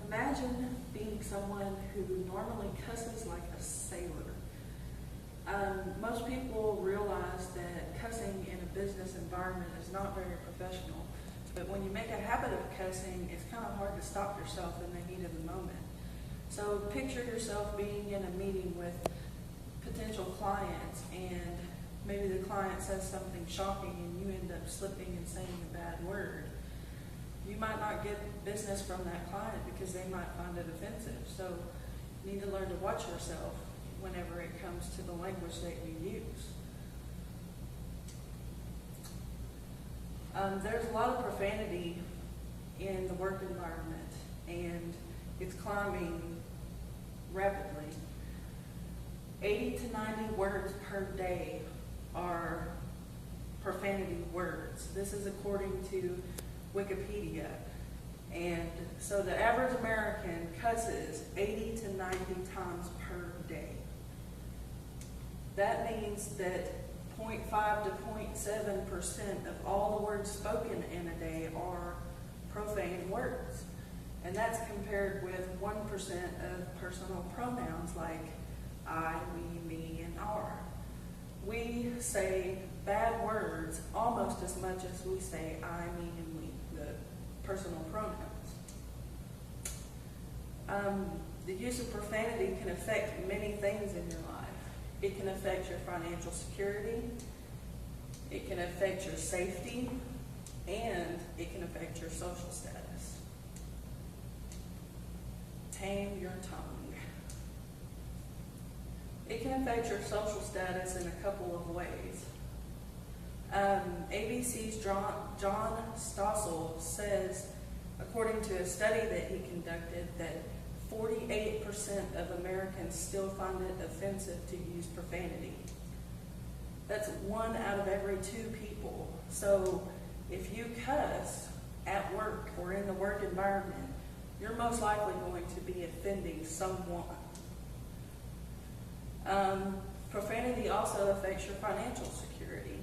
Imagine being someone who normally cusses like a sailor. Most people realize that cussing in a business environment is not very professional, but when you make a habit of cussing, it's kind of hard to stop yourself in the heat of the moment. So picture yourself being in a meeting with potential clients, and maybe the client says something shocking and you end up slipping and saying a bad word. You might not get business from that client because they might find it offensive. So you need to learn to watch yourself whenever it comes to the language that you use. There's a lot of profanity in the work environment, and it's climbing rapidly. 80 to 90 words per day are profanity words. This is according to Wikipedia. And so the average American cusses 80 to 90 times per day. That means that 0.5 to 0.7% of all the words spoken in a day are profane words. And that's compared with 1% of personal pronouns like I, we, me, and our. We say bad words almost as much as we say I, me, and we, the personal pronouns. The use of profanity can affect many things in your life. It can affect your financial security, it can affect your safety, and it can affect your social status. Tame your tongue. It can affect your social status in a couple of ways. ABC's John Stossel says, according to a study that he conducted, that 48% of Americans still find it offensive to use profanity. That's 1 out of every 2 people. So if you cuss at work or in the work environment, you're most likely going to be offending someone. Profanity also affects your financial security.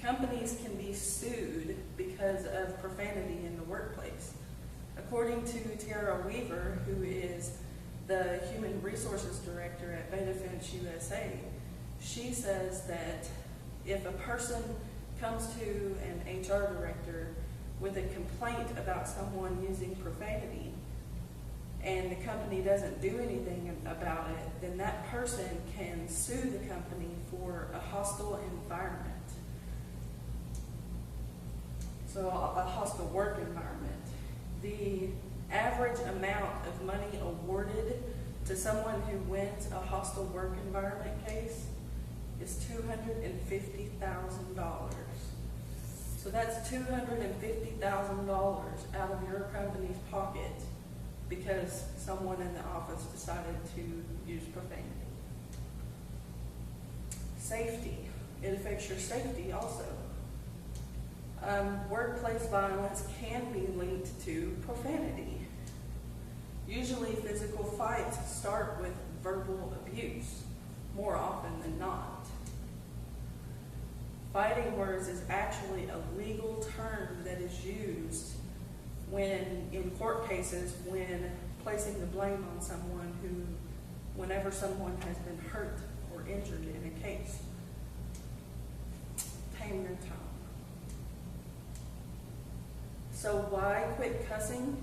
Companies can be sued because of profanity in the workplace. According to Tara Weaver, who is the Human Resources Director at Betafence USA, she says that if a person comes to an HR director with a complaint about someone using profanity and the company doesn't do anything about it, then that person can sue the company for a hostile environment. So a hostile work environment. The average amount of money awarded to someone who wins a hostile work environment case is $250,000. So that's $250,000 out of your company's pocket because someone in the office decided to use profanity. Safety. It affects your safety also. Workplace violence can be linked to profanity. Usually physical fights start with verbal abuse, more often than not. Fighting words is actually a legal term that is used when, in court cases, when placing the blame on someone whenever someone has been hurt or injured in a case. Tame your tongue. So why quit cussing?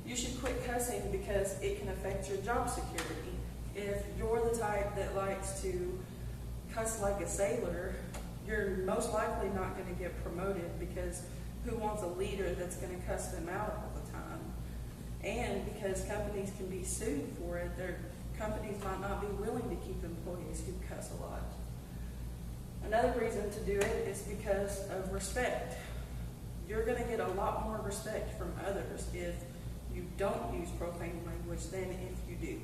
You should quit cussing because it can affect your job security. If you're the type that likes to cuss like a sailor, you're most likely not going to get promoted because who wants a leader that's going to cuss them out all the time? And because companies can be sued for it, their companies might not be willing to keep employees who cuss a lot. Another reason to do it is because of respect. You're going to get a lot more respect from others if you don't use profane language than if you do.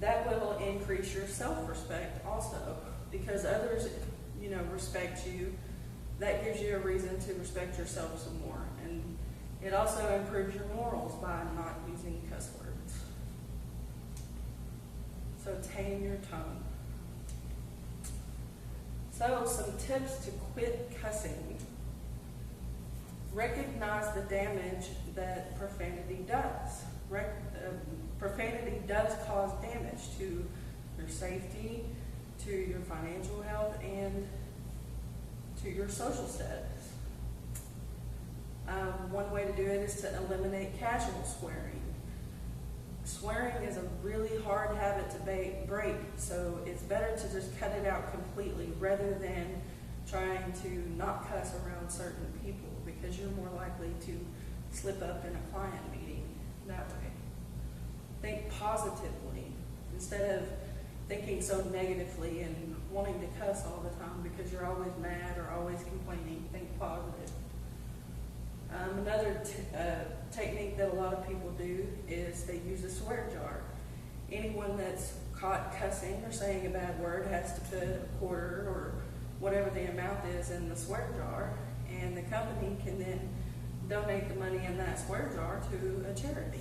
That will increase your self-respect also, because others, respect you. That gives you a reason to respect yourself some more. And it also improves your morals by not using cuss words. So tame your tongue. So some tips to quit cussing. recognize the damage that profanity does. Profanity does cause damage to your safety, to your financial health, and to your social status. One way to do it is to eliminate casual swearing. Swearing is a really hard habit to break, so it's better to just cut it out completely rather than trying to not cuss around certain people, because you're more likely to slip up in a client meeting that way. Think positively instead of thinking so negatively and wanting to cuss all the time because you're always mad or always complaining. Think positive. Another technique that a lot of people do is they use a swear jar. Anyone that's caught cussing or saying a bad word has to put a quarter or whatever the amount is in the swear jar, and the company can then donate the money in that swear jar to a charity.